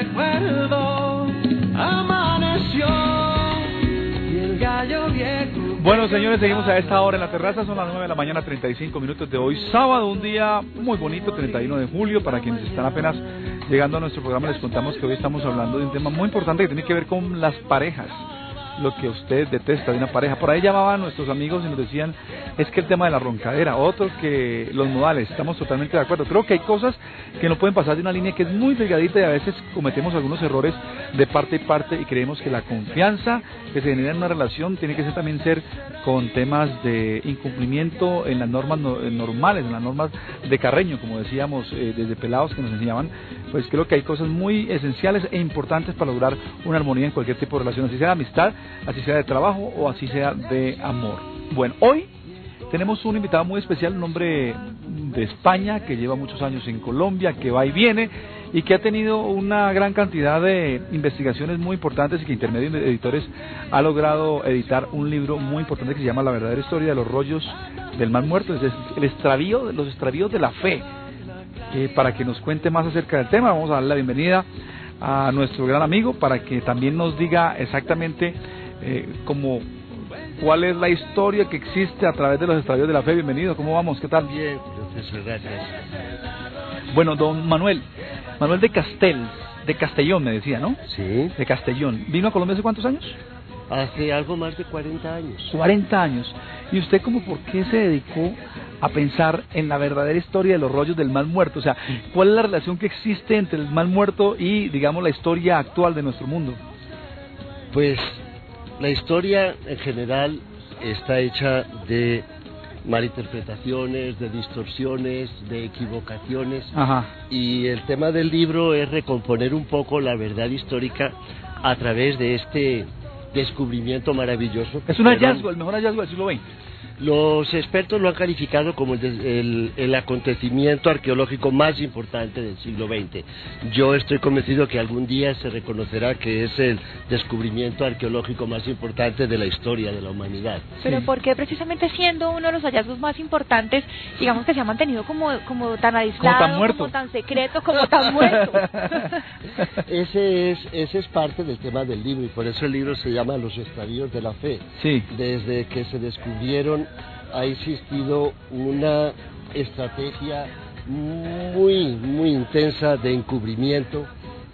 recuerdo amaneció y el gallo viejo. Bueno, señores, seguimos a esta hora en la terraza, son las 9 de la mañana, 35 minutos de hoy, sábado, un día muy bonito, 31 de julio, para quienes están apenas llegando a nuestro programa, les contamos que hoy estamos hablando de un tema muy importante que tiene que ver con las parejas, lo que usted detesta de una pareja. Por ahí llamaban nuestros amigos y nos decían, es que el tema de la roncadera, otros que los modales, estamos totalmente de acuerdo. Creo que hay cosas que no pueden pasar de una línea que es muy delgadita y a veces cometemos algunos errores de parte y parte y creemos que la confianza que se genera en una relación tiene que ser también ser con temas de incumplimiento en las normas normales, en las normas de Carreño, como decíamos desde pelados que nos enseñaban. Pues creo que hay cosas muy esenciales e importantes para lograr una armonía en cualquier tipo de relación, así sea de amistad, así sea de trabajo o así sea de amor. Bueno, hoy tenemos un invitado muy especial, un hombre de España que lleva muchos años en Colombia, que va y viene y que ha tenido una gran cantidad de investigaciones muy importantes y que Intermedio Editores ha logrado editar un libro muy importante que se llama La verdadera historia de los rollos del mal muerto, es los extravíos de la fe. Para que nos cuente más acerca del tema, vamos a darle la bienvenida a nuestro gran amigo para que también nos diga exactamente cuál es la historia que existe a través de los extravíos de la fe. Bienvenido, ¿cómo vamos? ¿Qué tal? Bien, profesor, gracias. Bueno, don Manuel de Castellón me decía, ¿no? Sí. De Castellón. ¿Vino a Colombia hace cuántos años? Hace algo más de 40 años. 40 años. ¿Y usted por qué se dedicó a pensar en la verdadera historia de los rollos del mal muerto? O sea, ¿cuál es la relación que existe entre el mal muerto y, digamos, la historia actual de nuestro mundo? Pues la historia en general está hecha de malinterpretaciones, de distorsiones, de equivocaciones. Ajá. Y el tema del libro es recomponer un poco la verdad histórica a través de este descubrimiento maravilloso. Es un hallazgo, el mejor hallazgo del siglo XX. Los expertos lo han calificado como el acontecimiento arqueológico más importante del siglo XX. Yo estoy convencido que algún día se reconocerá que es el descubrimiento arqueológico más importante de la historia de la humanidad. Pero ¿por qué precisamente siendo uno de los hallazgos más importantes, digamos que se ha mantenido como tan aislado, como tan muerto, como tan secreto, como tan muerto? Ese es parte del tema del libro y por eso el libro se llama Los extravíos de la fe. Sí. Desde que se descubrieron ha existido una estrategia muy intensa de encubrimiento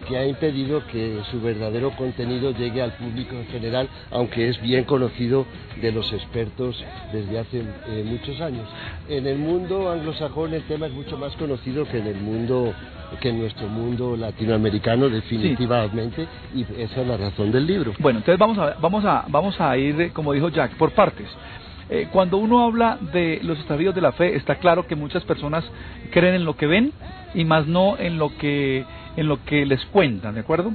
que ha impedido que su verdadero contenido llegue al público en general, aunque es bien conocido de los expertos desde hace muchos años. En el mundo anglosajón el tema es mucho más conocido que en nuestro mundo latinoamericano, definitivamente, sí. Y esa es la razón del libro. Bueno, entonces vamos a ir, como dijo Jack, por partes. Cuando uno habla de los extravíos de la fe, está claro que muchas personas creen en lo que ven y más no en lo que les cuentan, ¿de acuerdo?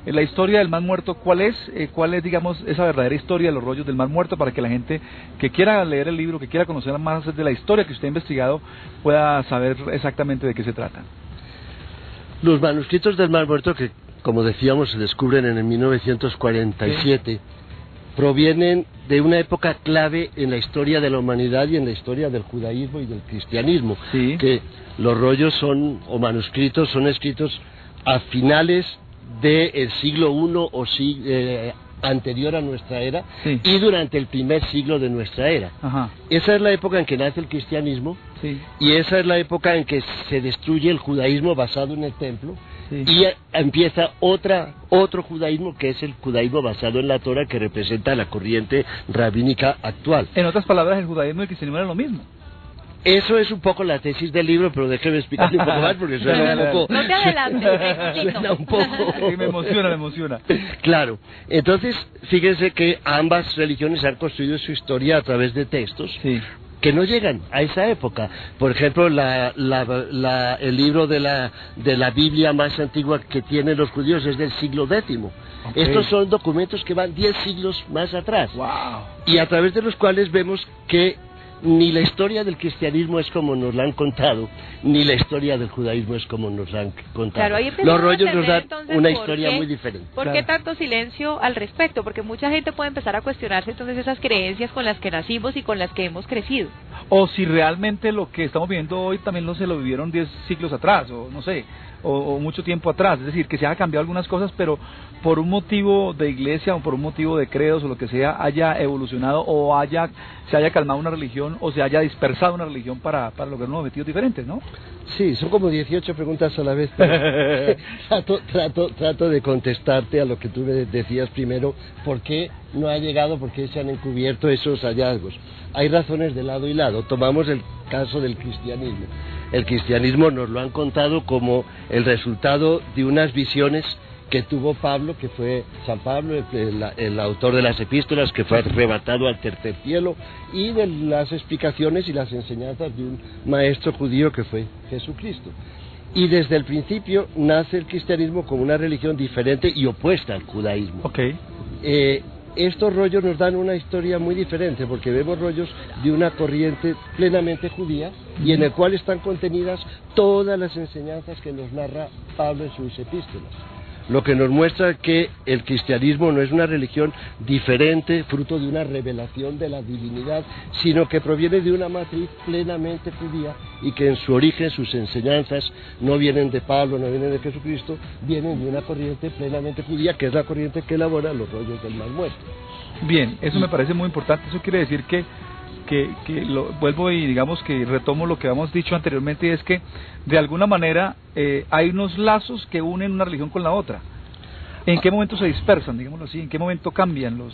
La historia del mal muerto, ¿cuál es, digamos, esa verdadera historia de los rollos del mal muerto para que la gente que quiera leer el libro, que quiera conocer más de la historia que usted ha investigado, pueda saber exactamente de qué se trata? Los manuscritos del mal muerto, que como decíamos se descubren en el 1947, ¿sí? Provienen de una época clave en la historia de la humanidad y en la historia del judaísmo y del cristianismo, sí. Que los rollos manuscritos son escritos a finales del siglo I anterior a nuestra era, sí. Y durante el primer siglo de nuestra era. Ajá. Esa es la época en que nace el cristianismo, sí. Y esa es la época en que se destruye el judaísmo basado en el templo, sí. Y empieza otro judaísmo que es el judaísmo basado en la Torah, que representa la corriente rabínica actual. En otras palabras, el judaísmo y el cristianismo eran lo mismo. Eso es un poco la tesis del libro, pero déjeme explicarle un poco más porque suena un poco... No te adelantes, suena un poco... Sí, me emociona. Claro, entonces fíjense que ambas religiones han construido su historia a través de textos, sí. Que no llegan a esa época. Por ejemplo, el libro de la Biblia más antigua que tienen los judíos es del siglo X. Okay. Estos son documentos que van 10 siglos más atrás. Wow. Y a través de los cuales vemos que ni la historia del cristianismo es como nos la han contado, ni la historia del judaísmo es como nos la han contado. Claro, ahí los rollos a nos dan entonces, una historia muy diferente. ¿Por qué tanto silencio al respecto? Porque mucha gente puede empezar a cuestionarse entonces esas creencias con las que nacimos y con las que hemos crecido. O si realmente lo que estamos viviendo hoy también no se lo vivieron 10 siglos atrás, o no sé, o mucho tiempo atrás. Es decir, que se haya cambiado algunas cosas, pero por un motivo de iglesia o por un motivo de credos o lo que sea, haya evolucionado o se haya calmado una religión o se haya dispersado una religión para lograr unos objetivos diferentes, ¿no? Sí, son como 18 preguntas a la vez. Trato de contestarte a lo que tú me decías primero. ¿Por qué no ha llegado? ¿Por qué se han encubierto esos hallazgos? Hay razones de lado y lado. Tomamos el caso del cristianismo. El cristianismo nos lo han contado como el resultado de unas visiones que tuvo Pablo, que fue San Pablo, el autor de las epístolas, que fue arrebatado al tercer cielo, y de las explicaciones y las enseñanzas de un maestro judío que fue Jesucristo. Y desde el principio nace el cristianismo como una religión diferente y opuesta al judaísmo. Okay. Estos rollos nos dan una historia muy diferente, porque vemos rollos de una corriente plenamente judía y en el cual están contenidas todas las enseñanzas que nos narra Pablo en sus epístolas. Lo que nos muestra que el cristianismo no es una religión diferente, fruto de una revelación de la divinidad, sino que proviene de una matriz plenamente judía y que en su origen, sus enseñanzas, no vienen de Pablo, no vienen de Jesucristo, vienen de una corriente plenamente judía, que es la corriente que elabora los rollos del Mar Muerto. Bien, eso me parece muy importante. Eso quiere decir que vuelvo y digamos que retomo lo que habíamos dicho anteriormente, y es que de alguna manera hay unos lazos que unen una religión con la otra. ¿En qué momento se dispersan, digámoslo así? ¿En qué momento cambian las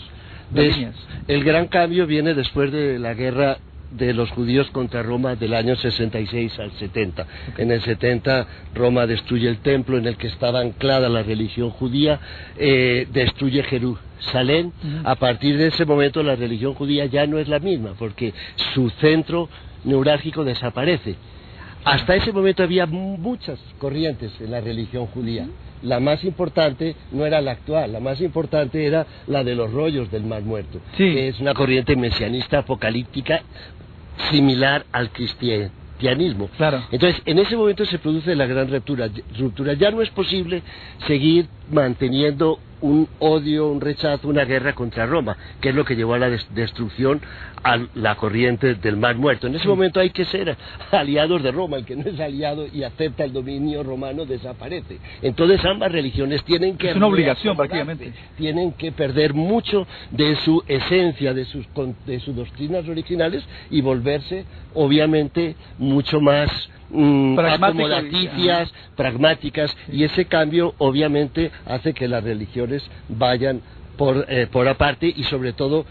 líneas? El gran cambio viene después de la guerra de los judíos contra Roma del año 66 al 70. Okay. En el 70 Roma destruye el templo en el que estaba anclada la religión judía, destruye Jerusalén. A partir de ese momento la religión judía ya no es la misma, porque su centro neurálgico desaparece. Hasta ese momento había muchas corrientes en la religión judía. La más importante no era la actual, la más importante era la de los rollos del Mar Muerto, que es una corriente mesianista apocalíptica similar al cristianismo. Claro. Entonces, en ese momento se produce la gran ruptura. Ya no es posible seguir manteniendo un odio, un rechazo, una guerra contra Roma, que es lo que llevó a la destrucción a la corriente del Mar Muerto. En ese momento hay que ser aliados de Roma. El que no es aliado y acepta el dominio romano desaparece. Entonces ambas religiones tienen que... Es una obligación prácticamente. Tienen que perder mucho de su esencia, de sus doctrinas originales, y volverse obviamente mucho más acomodaticias, pragmáticas, y ese cambio obviamente hace que las religiones vayan por aparte y sobre todo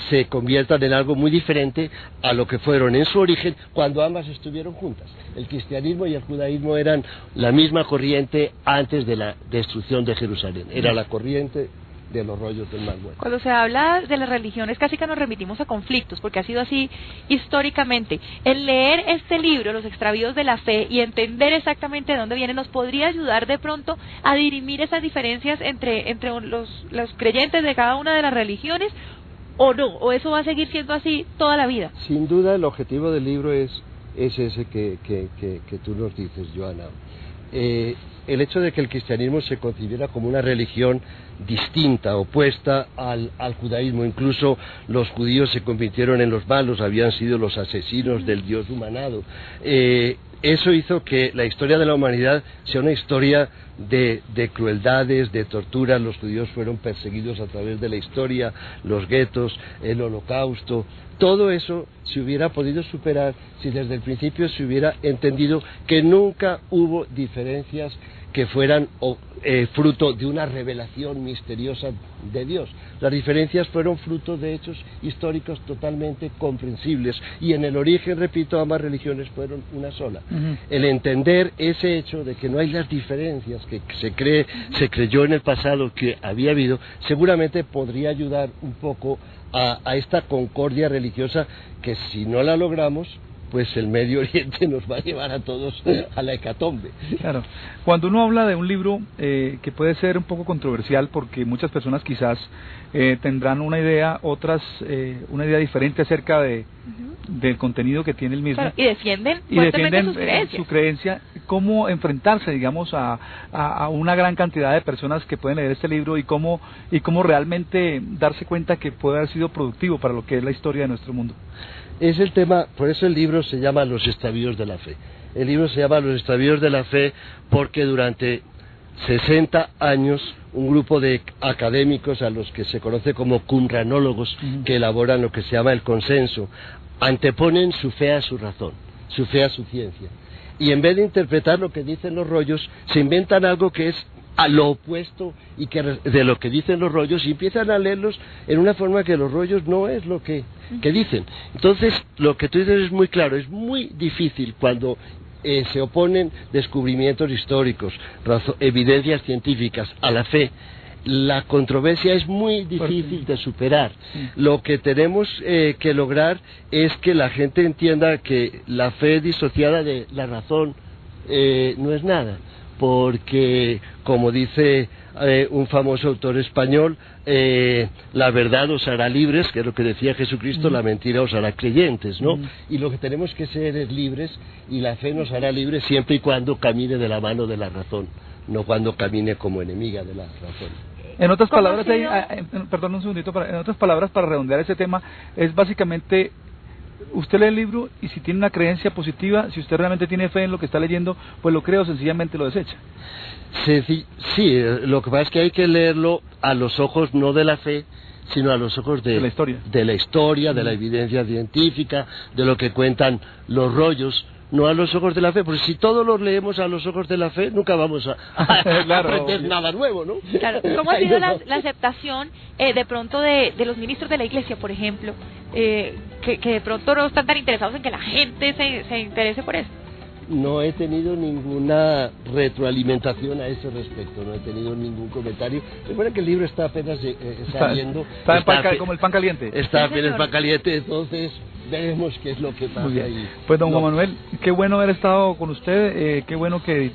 se conviertan en algo muy diferente a lo que fueron en su origen cuando ambas estuvieron juntas. El cristianismo y el judaísmo eran la misma corriente antes de la destrucción de Jerusalén, era la corriente de los rollos del Mar Muerto. Cuando se habla de las religiones casi que nos remitimos a conflictos, porque ha sido así históricamente. El leer este libro, Los extravíos de la fe, y entender exactamente de dónde viene, nos podría ayudar de pronto a dirimir esas diferencias entre los creyentes de cada una de las religiones, o no, o eso va a seguir siendo así toda la vida. Sin duda el objetivo del libro es ese que tú nos dices, Joana. El hecho de que el cristianismo se concibiera como una religión distinta, opuesta al judaísmo. Incluso los judíos se convirtieron en los malos, habían sido los asesinos del Dios humanado. Eso hizo que la historia de la humanidad sea una historia de crueldades, de torturas. Los judíos fueron perseguidos a través de la historia, los guetos, el holocausto. Todo eso se hubiera podido superar si desde el principio se hubiera entendido que nunca hubo diferencias que fueran fruto de una revelación misteriosa de Dios. Las diferencias fueron fruto de hechos históricos totalmente comprensibles, y en el origen, repito, ambas religiones fueron una sola. El entender ese hecho de que no hay las diferencias que se creyó en el pasado que había habido, seguramente podría ayudar un poco a esta concordia religiosa, que si no la logramos pues el Medio Oriente nos va a llevar a todos a la hecatombe. Claro. Cuando uno habla de un libro que puede ser un poco controversial, porque muchas personas quizás tendrán una idea, otras una idea diferente acerca del contenido que tiene el mismo. Claro, y defienden fuertemente sus creencias. Su creencia, cómo enfrentarse, digamos, a una gran cantidad de personas que pueden leer este libro y cómo realmente darse cuenta que puede haber sido productivo para lo que es la historia de nuestro mundo. Es el tema, por eso el libro se llama Los extravíos de la fe. El libro se llama Los extravíos de la fe porque durante 60 años un grupo de académicos a los que se conoce como qumranólogos, que elaboran lo que se llama el consenso, anteponen su fe a su razón, su fe a su ciencia. Y en vez de interpretar lo que dicen los rollos, se inventan algo que es a lo opuesto y que de lo que dicen los rollos, y empiezan a leerlos en una forma que los rollos no es lo que dicen. Entonces, lo que tú dices es muy claro, es muy difícil cuando se oponen descubrimientos históricos, evidencias científicas a la fe. La controversia es muy difícil de superar. Lo que tenemos que lograr es que la gente entienda que la fe disociada de la razón no es nada, porque, como dice un famoso autor español, la verdad os hará libres, que es lo que decía Jesucristo, la mentira os hará creyentes, ¿no? Y lo que tenemos que ser es libres, y la fe nos hará libres siempre y cuando camine de la mano de la razón, no cuando camine como enemiga de la razón. En otras palabras, perdón un segundito, en otras palabras, para redondear ese tema, es básicamente: usted lee el libro y si tiene una creencia positiva, si usted realmente tiene fe en lo que está leyendo, pues lo cree o sencillamente lo desecha. Sí, lo que pasa es que hay que leerlo a los ojos no de la fe, sino a los ojos de la historia, de la evidencia científica, de lo que cuentan los rollos, no a los ojos de la fe, porque si todos los leemos a los ojos de la fe, nunca vamos a aprender nada nuevo, ¿no? Claro. ¿Cómo ha sido la aceptación de pronto de los ministros de la Iglesia, por ejemplo, que de pronto no están tan interesados en que la gente se interese por eso? No he tenido ninguna retroalimentación a ese respecto, no he tenido ningún comentario. Recuerda que el libro está apenas saliendo. Está como el pan caliente. Está apenas el pan caliente, entonces veremos qué es lo que pasa ahí. Pues don Juan Manuel, qué bueno haber estado con usted, qué bueno que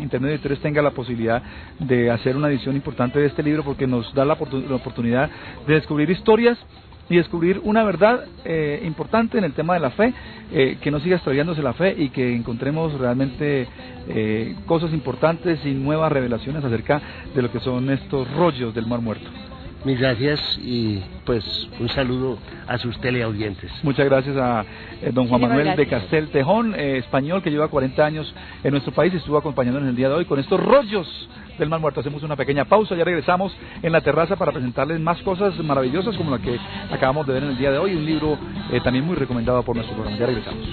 Internet Editores tenga la posibilidad de hacer una edición importante de este libro, porque nos da la oportunidad de descubrir historias y descubrir una verdad importante en el tema de la fe, que no siga extraviándose la fe y que encontremos realmente cosas importantes y nuevas revelaciones acerca de lo que son estos rollos del Mar Muerto. Mil gracias y pues un saludo a sus teleaudientes. Muchas gracias a don Juan Manuel de Castel Tejón, español que lleva 40 años en nuestro país y estuvo acompañándonos en el día de hoy con estos rollos del Mar Muerto. Hacemos una pequeña pausa, ya regresamos en la terraza para presentarles más cosas maravillosas como la que acabamos de ver en el día de hoy, un libro también muy recomendado por nuestro programa. Ya regresamos.